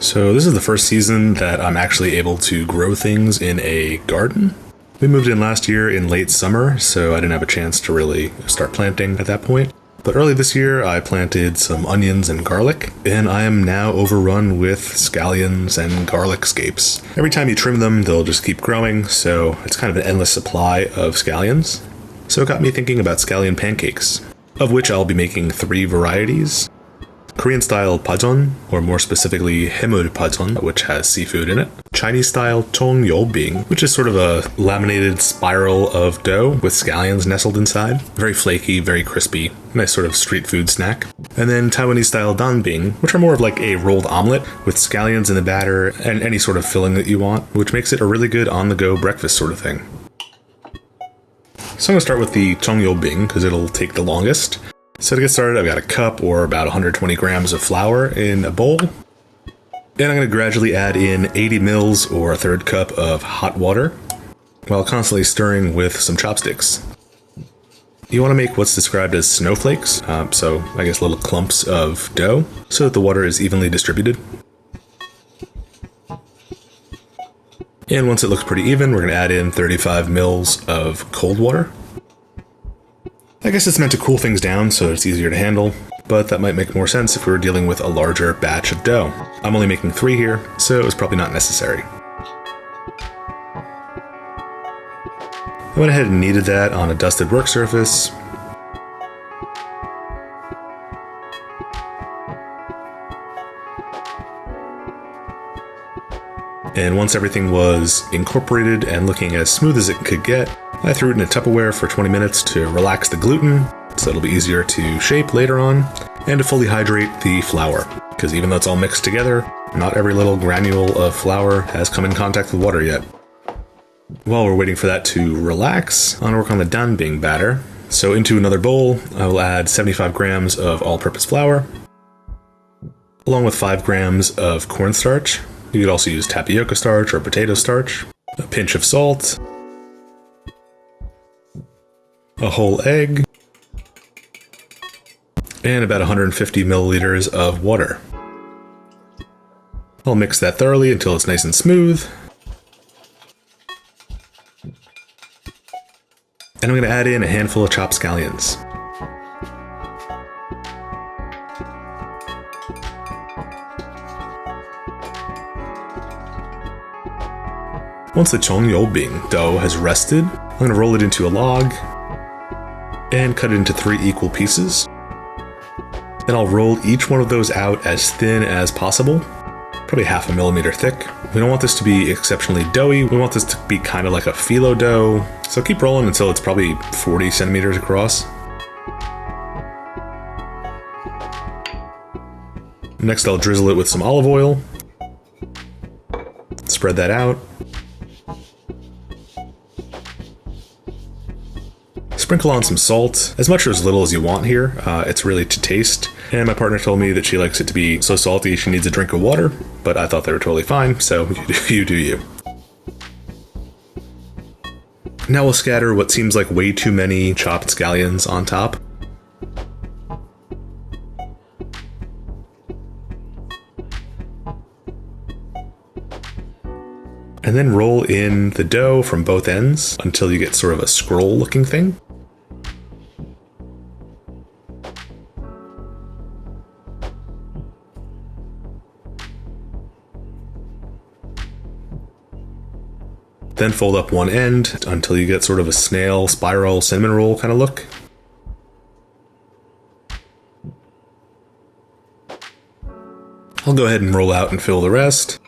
So this is the first season that I'm actually able to grow things in a garden. We moved in last year in late summer, so I didn't have a chance to really start planting at that point. But early this year, I planted some onions and garlic, and I am now overrun with scallions and garlic scapes. Every time you trim them, they'll just keep growing, so it's kind of an endless supply of scallions. So it got me thinking about scallion pancakes, of which I'll be making 3 varieties. Korean-style Pajeon, or more specifically Haemul Pajeon, which has seafood in it. Chinese-style Cong You Bing, which is sort of a laminated spiral of dough with scallions nestled inside. Very flaky, very crispy, nice sort of street food snack. And then Taiwanese-style Dan Bing, which are more of like a rolled omelet with scallions in the batter and any sort of filling that you want, which makes it a really good on-the-go breakfast sort of thing. So I'm going to start with the Cong You Bing because it'll take the longest. So to get started, I've got a cup or about 120 grams of flour in a bowl. And I'm going to gradually add in 80 mils or a third cup of hot water while constantly stirring with some chopsticks. You want to make what's described as snowflakes, so I guess little clumps of dough, so that the water is evenly distributed. And once it looks pretty even, we're going to add in 35 mils of cold water. I guess it's meant to cool things down so it's easier to handle, but that might make more sense if we were dealing with a larger batch of dough. I'm only making 3 here, so it was probably not necessary. I went ahead and kneaded that on a dusted work surface. And once everything was incorporated and looking as smooth as it could get, I threw it in a Tupperware for 20 minutes to relax the gluten, so it'll be easier to shape later on, and to fully hydrate the flour, because even though it's all mixed together, not every little granule of flour has come in contact with water yet. While we're waiting for that to relax, I'm going to work on the Dan Bing batter. So into another bowl, I will add 75 grams of all-purpose flour, along with 5 grams of cornstarch. You could also use tapioca starch or potato starch, a pinch of salt, a whole egg, and about 150 milliliters of water. I'll mix that thoroughly until it's nice and smooth. And I'm going to add in a handful of chopped scallions. Once the Cong You Bing dough has rested, I'm going to roll it into a log and cut it into 3 equal pieces. Then I'll roll each one of those out as thin as possible, probably 0.5 millimeter thick. We don't want this to be exceptionally doughy. We want this to be kind of like a phyllo dough. So keep rolling until it's probably 40 centimeters across. Next, I'll drizzle it with some olive oil. Spread that out. Sprinkle on some salt, as much or as little as you want here. It's really to taste. And my partner told me that she likes it to be so salty she needs a drink of water, but I thought they were totally fine, so you do you. Now we'll scatter what seems like way too many chopped scallions on top. And then roll in the dough from both ends until you get sort of a scroll looking thing. Then fold up one end until you get sort of a snail, spiral, cinnamon roll kind of look. I'll go ahead and roll out and fill the rest.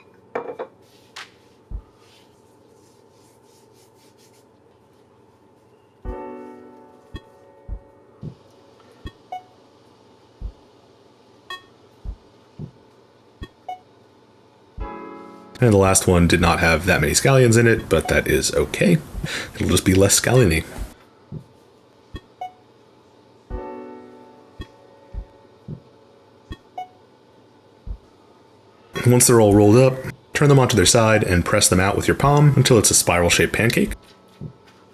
And the last one did not have that many scallions in it, but that is okay. It'll just be less scallion-y. Once they're all rolled up, turn them onto their side and press them out with your palm until it's a spiral-shaped pancake.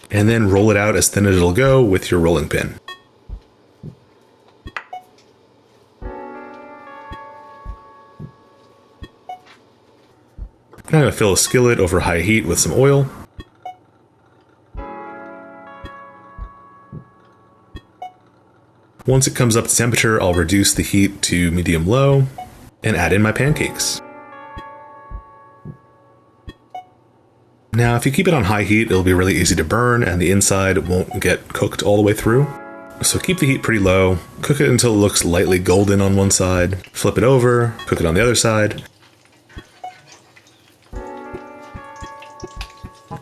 And then roll it out as thin as it'll go with your rolling pin. And I'm going to fill a skillet over high heat with some oil. Once it comes up to temperature, I'll reduce the heat to medium-low and add in my pancakes. Now, if you keep it on high heat, it'll be really easy to burn and the inside won't get cooked all the way through. So keep the heat pretty low, cook it until it looks lightly golden on one side, flip it over, cook it on the other side.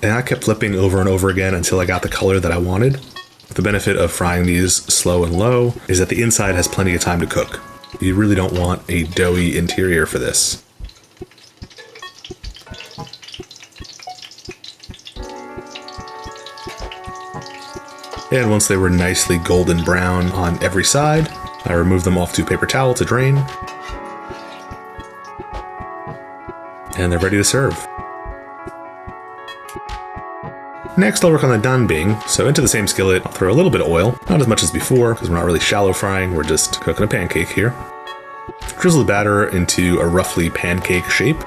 And I kept flipping over and over again until I got the color that I wanted. The benefit of frying these slow and low is that the inside has plenty of time to cook. You really don't want a doughy interior for this. And once they were nicely golden brown on every side, I removed them off to a paper towel to drain. And they're ready to serve. Next, I'll work on the Dan Bing. So into the same skillet, I'll throw a little bit of oil, not as much as before, because we're not really shallow frying, we're just cooking a pancake here. Drizzle the batter into a roughly pancake shape.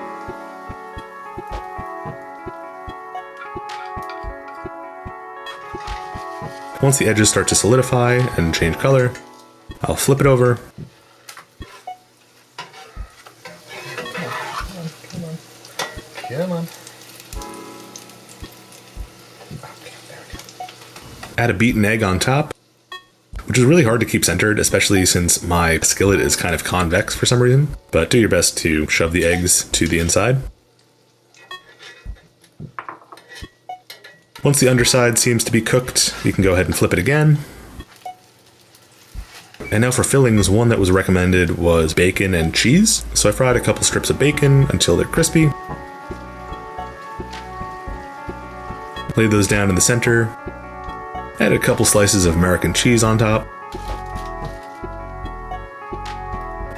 Once the edges start to solidify and change color, I'll flip it over. Come on. Add a beaten egg on top, which is really hard to keep centered, especially since my skillet is kind of convex for some reason. But do your best to shove the eggs to the inside. Once the underside seems to be cooked, you can go ahead and flip it again. And now for fillings, one that was recommended was bacon and cheese. So I fried a couple strips of bacon until they're crispy. Lay those down in the center. Add a couple slices of American cheese on top.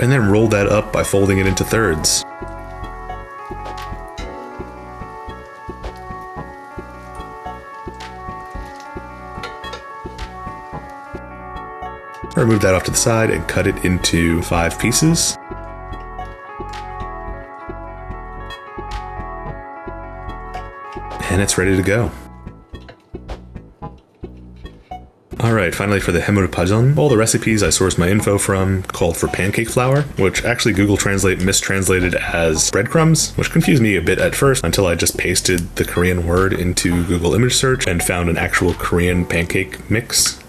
And then roll that up by folding it into thirds. Remove that off to the side and cut it into 5 pieces. And it's ready to go. Alright, finally for the Pajeon. All the recipes I sourced my info from called for pancake flour, which actually Google Translate mistranslated as breadcrumbs, which confused me a bit at first until I just pasted the Korean word into Google image search and found an actual Korean pancake mix.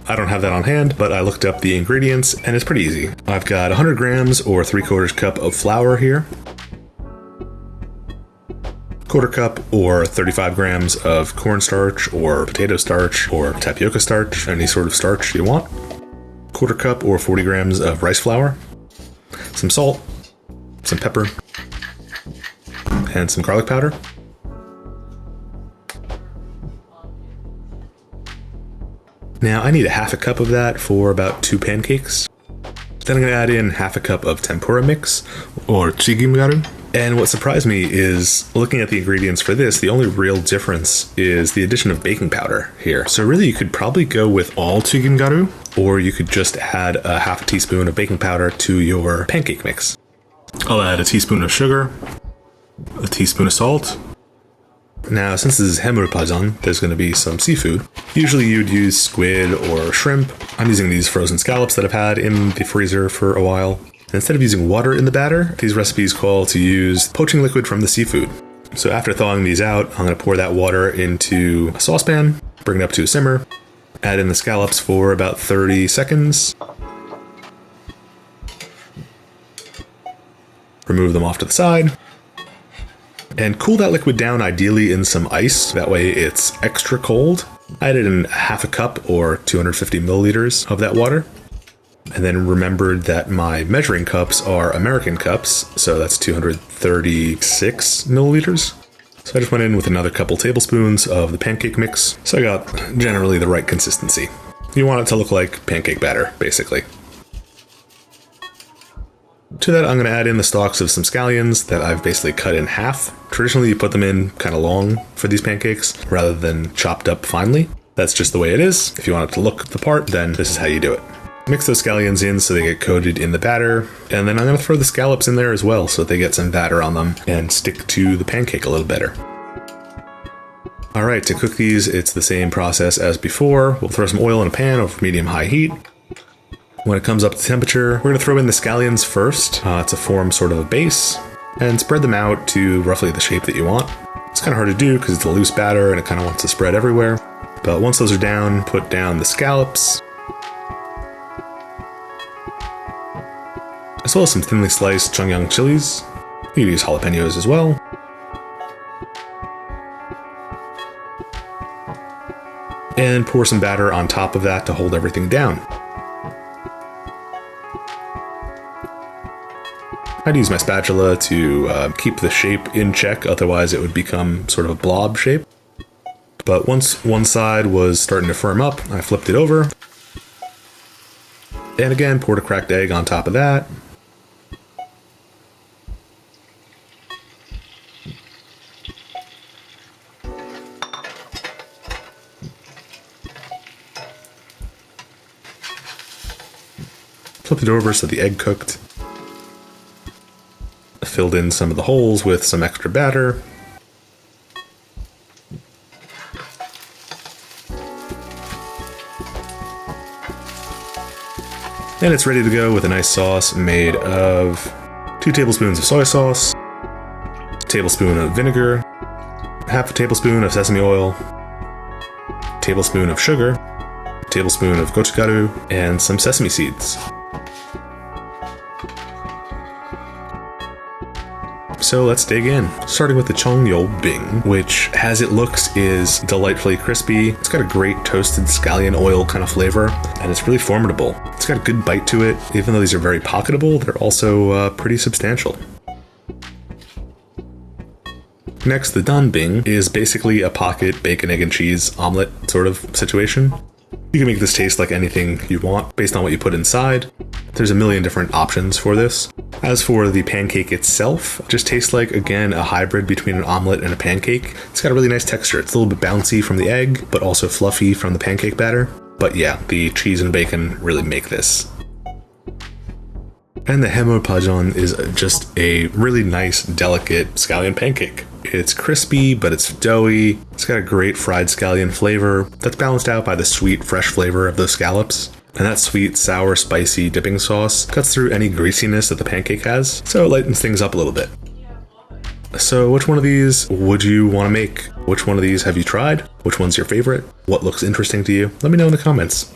I don't have that on hand, but I looked up the ingredients and it's pretty easy. I've got 100 grams or 3/4 cup of flour here, 1/4 cup or 35 grams of cornstarch or potato starch or tapioca starch, any sort of starch you want, 1/4 cup or 40 grams of rice flour, some salt, some pepper, and some garlic powder. Now I need 1/2 cup of that for about 2 pancakes. Then I'm going to add in 1/2 cup of tempura mix, or jjimgaru. And what surprised me is, looking at the ingredients for this, the only real difference is the addition of baking powder here. So really you could probably go with all jjimgaru, or you could just add a 1/2 teaspoon of baking powder to your pancake mix. I'll add a teaspoon of sugar, a teaspoon of salt. Now, since this is Pajeon, there's going to be some seafood. Usually you'd use squid or shrimp. I'm using these frozen scallops that I've had in the freezer for a while. Instead of using water in the batter, these recipes call to use poaching liquid from the seafood. So after thawing these out, I'm going to pour that water into a saucepan, bring it up to a simmer, add in the scallops for about 30 seconds. Remove them off to the side. And cool that liquid down, ideally in some ice, that way it's extra cold. I added in 1/2 cup or 250 milliliters of that water. And then remembered that my measuring cups are American cups, so that's 236 milliliters. So I just went in with another couple tablespoons of the pancake mix, so I got generally the right consistency. You want it to look like pancake batter, basically. To that, I'm going to add in the stalks of some scallions that I've basically cut in half. Traditionally, you put them in kind of long for these pancakes rather than chopped up finely. That's just the way it is. If you want it to look the part, then this is how you do it. Mix those scallions in so they get coated in the batter, and then I'm going to throw the scallops in there as well so they get some batter on them and stick to the pancake a little better. Alright, to cook these, it's the same process as before. We'll throw some oil in a pan over medium-high heat. When it comes up to temperature, we're going to throw in the scallions first to form sort of a base, and spread them out to roughly the shape that you want. It's kind of hard to do because it's a loose batter and it kind of wants to spread everywhere. But once those are down, put down the scallops, as well as some thinly sliced Chungyang chilies. You can use jalapenos as well. And pour some batter on top of that to hold everything down. I'd use my spatula to keep the shape in check, otherwise it would become sort of a blob shape. But once one side was starting to firm up, I flipped it over. And again, poured a cracked egg on top of that. Flipped it over so the egg cooked. Filled in some of the holes with some extra batter. And it's ready to go with a nice sauce made of 2 tablespoons of soy sauce, a tablespoon of vinegar, half a tablespoon of sesame oil, a tablespoon of sugar, a tablespoon of gochugaru, and some sesame seeds. So let's dig in. Starting with the Cong You Bing, which, as it looks, is delightfully crispy. It's got a great toasted scallion oil kind of flavor, and it's really formidable. It's got a good bite to it. Even though these are very pocketable, they're also pretty substantial. Next, the Dan Bing is basically a pocket bacon, egg, and cheese omelet sort of situation. You can make this taste like anything you want based on what you put inside. There's a million different options for this. As for the pancake itself, just tastes like, again, a hybrid between an omelet and a pancake. It's got a really nice texture. It's a little bit bouncy from the egg, but also fluffy from the pancake batter. But yeah, the cheese and bacon really make this. And the Pajeon is just a really nice, delicate scallion pancake. It's crispy, but it's doughy. It's got a great fried scallion flavor that's balanced out by the sweet, fresh flavor of those scallops. And that sweet, sour, spicy dipping sauce cuts through any greasiness that the pancake has, so it lightens things up a little bit. So which one of these would you want to make? Which one of these have you tried? Which one's your favorite? What looks interesting to you? Let me know in the comments.